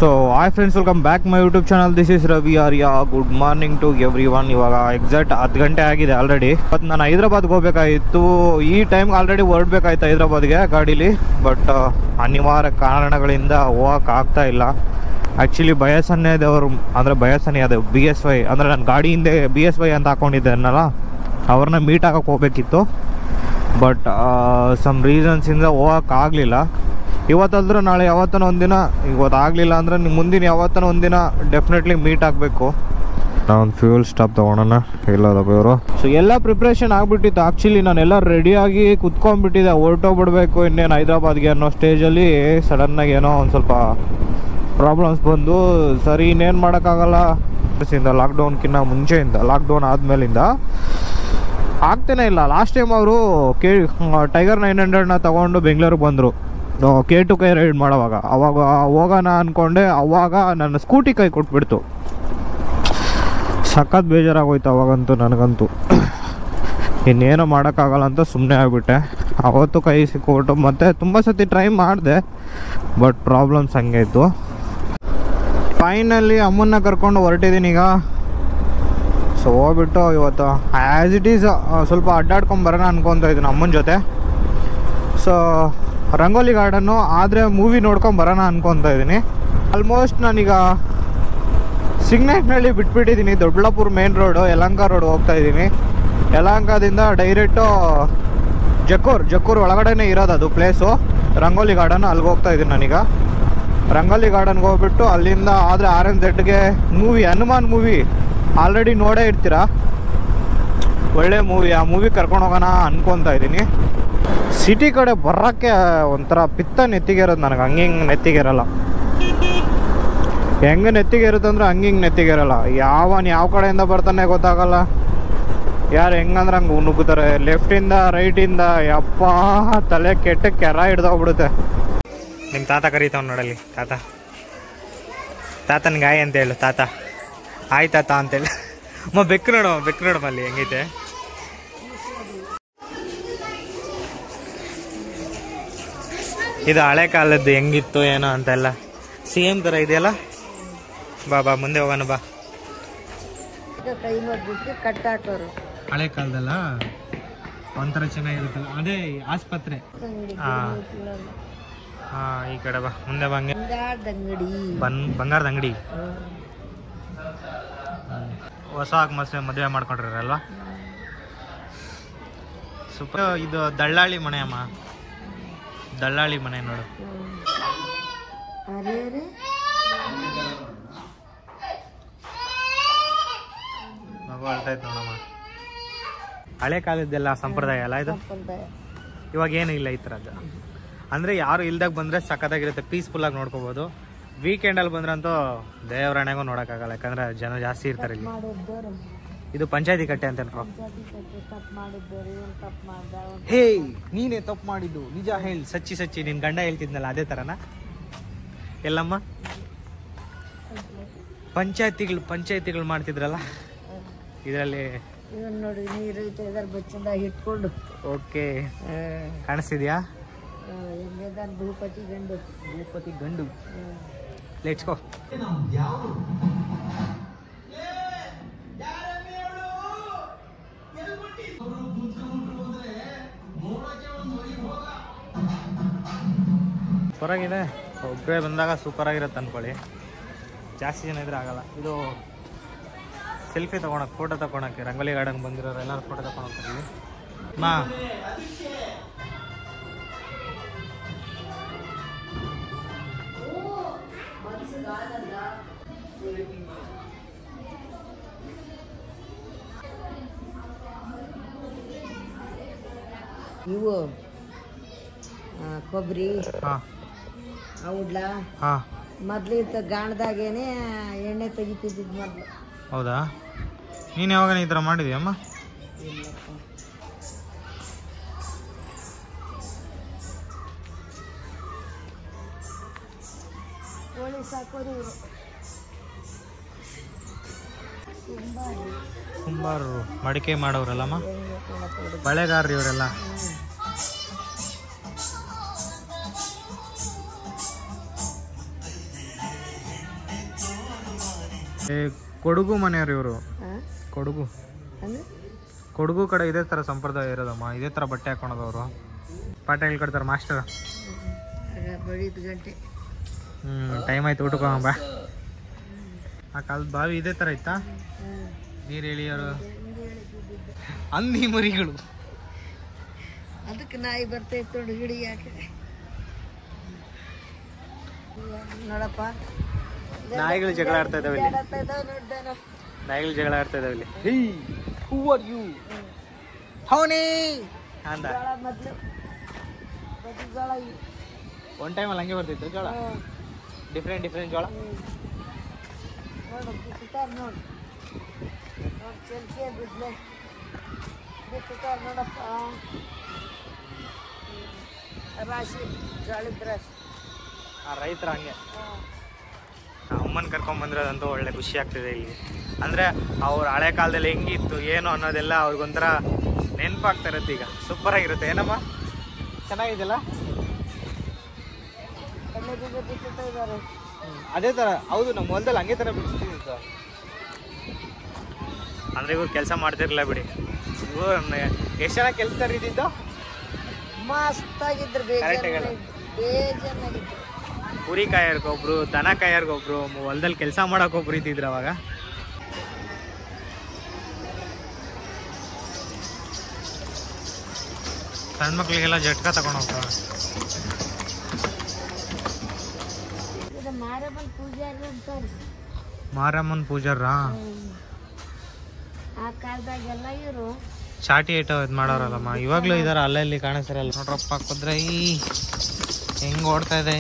So hi friends, welcome back my YouTube channel. This is Ravi Arya. Good morning to everyone. ಇವಾಗ exact 10 ಗಂಟೆ ಆಗಿದೆ already. But ನಾನು ಹೈದ್ರಾಬಾದ್ಗೆ ಹೋಗ್ಬೇಕಾಗಿತ್ತು. ಈ ಟೈಮ್ಗೆ ಆಲ್ರೆಡಿ ಹೊರಡ್ಬೇಕಾಯ್ತು ಹೈದ್ರಾಬಾದ್ಗೆ ಗಾಡೀಲಿ. ಬಟ್ ಅನಿವಾರ್ಯ ಕಾರಣಗಳಿಂದ ಹೋಗಕ್ಕೆ ಆಗ್ತಾ ಇಲ್ಲ. ಆ್ಯಕ್ಚುಲಿ ಬಯಸನ್ನೇದವರು ಅಂದರೆ ಬಯಸನ್ನೇ ಅದು BSY ಅಂದರೆ ನನ್ನ ಗಾಡಿ ಹಿಂದೆ BSY ಅಂತ ಹಾಕ್ಕೊಂಡಿದ್ದೆ ಅನ್ನಲ್ಲ, ಅವ್ರನ್ನ ಮೀಟ್ ಆಗಕ್ಕೆ ಹೋಗ್ಬೇಕಿತ್ತು. But some ರೀಸನ್ಸಿಂದ ಹೋಗೋಕ್ಕಾಗಲಿಲ್ಲ. ಇವತ್ತಂದ್ರೆ ನಾಳೆ ಯಾವತ್ತನ ಒಂದಿನ, ಇವತ್ತು ಆಗಲಿಲ್ಲ ಅಂದರೆ ಮುಂದಿನ ಯಾವತ್ತನ ಒಂದಿನ ಡೆಫಿನೆಟ್ಲಿ ಮೀಟ್ ಆಗಬೇಕು. ಒಂದು ಫ್ಯೂಲ್ ಸ್ಟಾಪ್ ತೊಗೊಳೋಣ ಇಲ್ಲದಪ್ಪ ಇವರು. ಸೊ ಎಲ್ಲ ಪ್ರಿಪ್ರೇಷನ್ ಆಗಿಬಿಟ್ಟಿತ್ತು. ಆ್ಯಕ್ಚುಲಿ ನಾನೆಲ್ಲ ರೆಡಿಯಾಗಿ ಕುತ್ಕೊಂಡ್ಬಿಟ್ಟಿದ್ದೆ, ಹೊರಟೋಗ್ಬಿಡ್ಬೇಕು ಇನ್ನೇನು ಹೈದ್ರಾಬಾದ್ಗೆ ಅನ್ನೋ ಸ್ಟೇಜಲ್ಲಿ ಸಡನ್ನಾಗಿ ಏನೋ ಒಂದು ಸ್ವಲ್ಪ ಪ್ರಾಬ್ಲಮ್ಸ್ ಬಂದು, ಸರಿ ಇನ್ನೇನು ಮಾಡೋಕ್ಕಾಗಲ್ಲ. ಲಾಕ್ಡೌನ್ಕಿನ್ನ ಮುಂಚೆಯಿಂದ, ಲಾಕ್ಡೌನ್ ಆದಮೇಲಿಂದ ಆಗ್ತಾನೆ ಇಲ್ಲ. ಲಾಸ್ಟ್ ಟೈಮ್ ಅವರು ಟೈಗರ್ 900ನ ತೊಗೊಂಡು ಬೆಂಗಳೂರಿಗೆ ಬಂದರು K2K ರೈಡ್ ಮಾಡೋವಾಗ. ಅವಾಗ ಹೋಗೋಣ ಅಂದ್ಕೊಂಡೆ, ಅವಾಗ ನನ್ನ ಸ್ಕೂಟಿ ಕೈ ಕೊಟ್ಬಿಡ್ತು. ಸಖತ್ ಬೇಜಾರಾಗೋಯ್ತು ಅವಾಗಂತೂ ನನಗಂತೂ. ಇನ್ನೇನು ಮಾಡೋಕ್ಕಾಗಲ್ಲ ಅಂತ ಸುಮ್ಮನೆ ಆಗಿಬಿಟ್ಟೆ. ಅವತ್ತು ಕೈ ಸಿಕ್ಕೊಟ್ಟು ಮತ್ತೆ ತುಂಬ ಸತಿ ಟ್ರೈ ಮಾಡಿದೆ, ಬಟ್ ಪ್ರಾಬ್ಲಮ್ಸ್ ಹಂಗೆ ಇತ್ತು. ಫೈನಲಿ ಅಮ್ಮನ್ನ ಕರ್ಕೊಂಡು ಹೊರಟಿದ್ದೀನಿ ಈಗ. ಸೊ ಹೋಗ್ಬಿಟ್ಟು ಇವತ್ತು ಆ್ಯಸ್ ಇಟ್ ಈಸ್ ಸ್ವಲ್ಪ ಅಡ್ಡಾಡ್ಕೊಂಬರೋಣ ಅನ್ಕೊತಾ ಇದ್ದೀನಿ ಅಮ್ಮನ ಜೊತೆ. ಸೊ ರಂಗೋಲಿ ಗಾರ್ಡನ್ನು ಆದರೆ ಮೂವಿ ನೋಡ್ಕೊಂಬರೋಣ ಅನ್ಕೊತಾ ಇದ್ದೀನಿ. ಆಲ್ಮೋಸ್ಟ್ ನಾನೀಗ ಸಿಗ್ನೆಟ್ನಲ್ಲಿ ಬಿಟ್ಬಿಟ್ಟಿದ್ದೀನಿ. Doddaballapura main road Yelahanka road ಹೋಗ್ತಾ ಇದ್ದೀನಿ. ಯಲಹಂಕದಿಂದ ಡೈರೆಕ್ಟು ಜಕ್ಕೂರ್ ಒಳಗಡೆನೇ ಇರೋದು ಅದು ಪ್ಲೇಸು, ರಂಗೋಲಿ ಗಾರ್ಡನ್. ಅಲ್ಲಿಗೆ ಹೋಗ್ತಾ ಇದ್ದೀನಿ ನಾನೀಗ. ರಂಗೋಲಿ ಗಾರ್ಡನ್ಗೆ ಹೋಗ್ಬಿಟ್ಟು ಅಲ್ಲಿಂದ ಆದರೆ RNZಗೆ ಮೂವಿ, ಹನುಮಾನ್ ಮೂವಿ ಆಲ್ರೆಡಿ ನೋಡೇ ಇರ್ತೀರಾ, ಒಳ್ಳೆ ಮೂವಿ. ಆ ಮೂವಿ ಕರ್ಕೊಂಡು ಹೋಗೋಣ ಅನ್ಕೊತಾ ಇದ್ದೀನಿ. ಸಿಟಿ ಕಡೆ ಬರೋಕ್ಕೆ ಒಂಥರ ಪಿತ್ತ ನೆತ್ತಿಗೆ ಇರೋದು ನನಗೆ. ಹಂಗೆ ನೆತ್ತಿಗೆ ಇರಲ್ಲ. ಹೆಂಗೆ ನೆತ್ತಿಗೆ ಇರುತ್ತೆ ಅಂದರೆ ಹಂಗೆ ನೆತ್ತಿಗೆ ಇರಲ್ಲ. ಯಾವ ಕಡೆಯಿಂದ ಬರ್ತಾನೆ ಗೊತ್ತಾಗಲ್ಲ. ಯಾರು ಹೆಂಗಂದ್ರೆ ಹಂಗೆ ನುಗ್ಗುತ್ತಾರೆ ಲೆಫ್ಟಿಂದ ರೈಟಿಂದ. ಯಪ್ಪ ತಲೆ ಕೆಟ್ಟ ಕೆರ ಹಿಡ್ದೋಗ್ಬಿಡುತ್ತೆ. ನಿಮ್ಮ ತಾತ ಕರೀತಾವ್ ನೋಡಲ್ಲಿ. ತಾತನಿಗೆ ಆಯ್ ಅಂತ ಹೇಳು. ತಾತ ಆಯ್ ತಾತ ಅಂತೇಳಿ. ಬೆಕ್ಕು ನೋಡಮ್ಮ ಅಲ್ಲಿ ಹೆಂಗೈತೆ. ಇದು ಹಳೆ ಕಾಲದ್ದು ಹೆಂಗಿತ್ತು ಏನೋ ಅಂತೆಲ್ಲ ಸೇಮ್ ಥರ ಇದೆಯಲ್ಲ. ಬಾ ಮುಂದೆ ಹೋಗೋಣ ಬಾ. ಹಳೆ ಕಾಲದಲ್ಲ ಒಂಥರ ಚೆನ್ನಾಗಿರುತ್ತಲ್ಲ, ಅದೇ ಆಸ್ಪತ್ರೆ. ಈ ಕಡೆ ಬಾ, ಮುಂದೆ ಬಾ. ಹಂಗೆ ಬಂಗಾರದ ಅಂಗಡಿ. ಹೊಸ ಮದುವೆ ಮಾಡ್ಕೊಂಡ್ರಲ್ವಾ. ಸೂಪರ್. ಇದು ದಳ್ಳಾಳಿ ಮನೆ ಅಮ್ಮ, ದಳ್ಳಾಳಿ ಮನೆ ನೋಡು. ಮಗು ಅಳ್ತಾಯ್ತು ನೋಡಮ್ಮ. ಹಳೆ ಕಾಲದ್ದೆಲ್ಲ ಸಂಪ್ರದಾಯ ಅಲ್ಲ ಇದು. ಇವಾಗ ಏನು ಇಲ್ಲ ಈ ಥರದ್ದು. ಅಂದರೆ ಯಾರು ಇಲ್ದಾಗ ಬಂದರೆ ಸಖತ್ತಾಗಿರುತ್ತೆ, ಪೀಸ್ಫುಲ್ಲಾಗಿ ನೋಡ್ಕೋಬೋದು. ವೀಕೆಂಡಲ್ಲಿ ಬಂದ್ರಂತೂ ದೇವರಾಣೆಗೂ ನೋಡೋಕ್ಕಾಗಲ್ಲ, ಯಾಕಂದರೆ ಜನ ಜಾಸ್ತಿ ಇರ್ತಾರೆ ಇಲ್ಲಿ. ಇದು ಪಂಚಾಯತಿ ಕಟ್ಟೆ ಅಂತ ಅನ್ಕೋ. ಹೇ ನೀನೇ ತಪ್ಪು ಮಾಡಿದ್ದು, ನಿಜ ಹೇಳಿ, ಸಚ್ಚಿ ನಿನ್ ಗಂಡ ಹೇಳ್ತಿದ್ನಲ್ಲ ಅದೇ ಥರನಾ ಎಲ್ಲಮ್ಮ. ಪಂಚಾಯತಿಗಳು ಮಾಡ್ತಿದ್ರಲ್ಲ ಇದರಲ್ಲಿ. ಓಕೆ, ಕಾಣಿಸ್ತಿದ್ಯಾ? ಭೂಪತಿ ಗಂಡು. Let's go. ಸೂಪರಾಗಿದೆ. ಒಬ್ಬರೇ ಬಂದಾಗ ಸೂಪರಾಗಿರುತ್ತೆ ಅಂದ್ಕೊಳ್ಳಿ. ಜಾಸ್ತಿ ಜನ ಇದ್ರೆ ಆಗಲ್ಲ. ಇದು ಸೆಲ್ಫಿ ತೊಗೊಳಕ್ಕೆ, ಫೋಟೋ ತೊಗೊಳಕ್ಕೆ ರಂಗೋಲಿ ಗಾರ್ಡನ್ ಬಂದಿರೋರು ಎಲ್ಲರೂ ಫೋಟೋ ತೊಗೊಳಕ್ಕಿರಲಿ ಮಾ. ಇವು ಕೊಬ್ಬರಿ ಔಡ್ಲ ಮೊದ್ಲಿತ್ತು ಗಾಣದಾಗೇನೆ ಎಣ್ಣೆ ತೆಗಿತಿದ್ದಿದ್ದು ಮೊದ್ಲು. ಹೌದಾ? ನೀನು ಯಾವಾಗ ಈ ಥರ ಮಾಡಿದ್ಯಮ್ಮ? ಕೋಳಿ ಸಾಕೋರು ಇವರು. ಕುಂಬಾರರು, ಮಡಿಕೆ ಮಾಡೋರಲ್ಲಮ್ಮ, ಬಳೆಗಾರರು ಇವರೆಲ್ಲ. ಕೊಡಗು ಮನೆಯವ್ರು ಇವರು. ಹಾಂ ಕೊಡಗು ಅಂದ್ರೆ ಕೊಡಗು ಕಡೆ ಇದೇ ಥರ ಸಂಪ್ರದಾಯ ಇರೋದಮ್ಮ, ಇದೇ ಥರ ಬಟ್ಟೆ ಹಾಕೊಳೋದವರು. ಪಾಠ ಹೇಳ್ಕೊಡ್ತಾರೆ ಮಾಸ್ಟರ್. ಆಗ ಬಡಿದ ಗಂಟೆ ಟೈಮ್ ಆಯ್ತು ಊಟಕ್ಕೆ ಹೋಗೋಣ ಬಾ. ಆ ಕಾಲದ ಬಾವಿ ಇದೇ ಥರ ಇತ್ತಾ? ನೀರು ಎಳಿಯೋರು ಅಂದಿ ಮರಿಗಳು. ಅದಕ್ಕೆ ನಾಯಿ ಬರ್ತೈತೆ ನೋಡಿ ಹಿಡಿ ಯಾಕೆ ನೋಡಪ್ಪ. ನಾಯಿಗಳು ಜಗಳ ಆಡ್ತಾ ಇದಾವೆ ಇಲ್ಲಿ. ನೋಡ್ದೇನೋ ನಾಯಿಗಳು ಜಗಳ ಆಡ್ತಾ ಇದಾವೆ ಇಲ್ಲಿ. ಹೇ ಹೂ ಆರ್ ಯು ಹೌನಿ ಅಂದ. ಜೋಳ ಮೊದಲು ಬದಿ ಜೋಳ ಒನ್ ಟೈಮಲ್ಲಿ ಹಂಗೆ ಬರ್ತಿತ್ತು ಜೋಳ, ಡಿಫ್ರೆಂಟ್ ಜೋಳ. ನೋಡು ಬಿತ್ತಾರ ನೋಡು ನೋಡಿ ಚೆಲ್ಕೆ ಬಿದ್ಲೆ ಬಿತ್ತಾರ ನೋಡಪ್ಪ. ರಾಶಿ ಜೋಳದ ರಾಶಿ. ಆ ರೈತರ ಹಂಗೆ ಅಮ್ಮನ ಕರ್ಕೊಂಬಂದಿರೋದಂತೂ ಒಳ್ಳೆ ಖುಷಿ ಆಗ್ತಿದೆ ಇಲ್ಲಿ. ಅಂದರೆ ಅವ್ರ ಹಳೆ ಕಾಲದಲ್ಲಿ ಹೆಂಗಿತ್ತು ಏನು ಅನ್ನೋದೆಲ್ಲ ಅವ್ರಿಗೊಂಥರ ನೆನಪಾಗ್ತಾ ಇರುತ್ತೆ ಈಗ. ಸೂಪರ್ ಆಗಿರುತ್ತೆ ಏನಮ್ಮ, ಚೆನ್ನಾಗಿದೆಯಲ್ಲ. ಕಡಲೆ ಬೀಜ ಬಿತ್ತುತ್ತಾ ಇದ್ದಾರೆ. ಅದೇ ಥರ ಹೌದು, ನಮ್ಮ ಹೊಲದಲ್ಲಿ ಹಂಗೆ ಥರ ಬಿಡ್ತಿದ್ದು. ಅಂದರೆ ಇವ್ರು ಕೆಲಸ ಮಾಡ್ತಿರ್ಲಿಲ್ಲ ಬಿಡಿ. ಇವ್ರು ಎಷ್ಟು ಜನ ಕೆಲಸದಾರ ಇದ್ದಿದ್ದು? ಮಸ್ತಾಗಿದ್ರು, ಬೇಜಾನಾಗಿದ್ರು. ಕುರಿ ಕಾಯರ್ಗೊಬ್ರು, ದನ ಕಾಯರ್ಗೊಬ್ರು, ಹೊಲದಲ್ಲಿ ಕೆಲಸ ಮಾಡೋಕೊಬ್ರು ಇದ್ದಿದ್ರು ಅವಾಗ. ಸಣ್ಣ ಮಕ್ಳಿಗೆಲ್ಲ ಜಟ್ಕ ತಗೊಂಡು ಹೋಗ್ತಾರೆ. ಮಾರಮ್ಮನ ಪೂಜಾರಿ ಅಂತಾರೆ. ಮಾರಮ್ಮನ ಪೂಜಾರ ಆ ಕಾಲದಾಗೆಲ್ಲ ಇವರು ಚಾಟಿ ಏಟೋ ಇದು ಮಾಡೋರಲ್ಲಮ್ಮ. ಇವಾಗ್ಲೂ ಇದಾರ ಅಲ್ಲಲ್ಲಿ ಕಾಣಿಸ್ತಾರಲ್ಲ ನೋಡ್ರಪ್ಪ. ಕುದ್ರೆ ಹೆಂಗ್ ಓಡ್ತಾ ಇದೆ.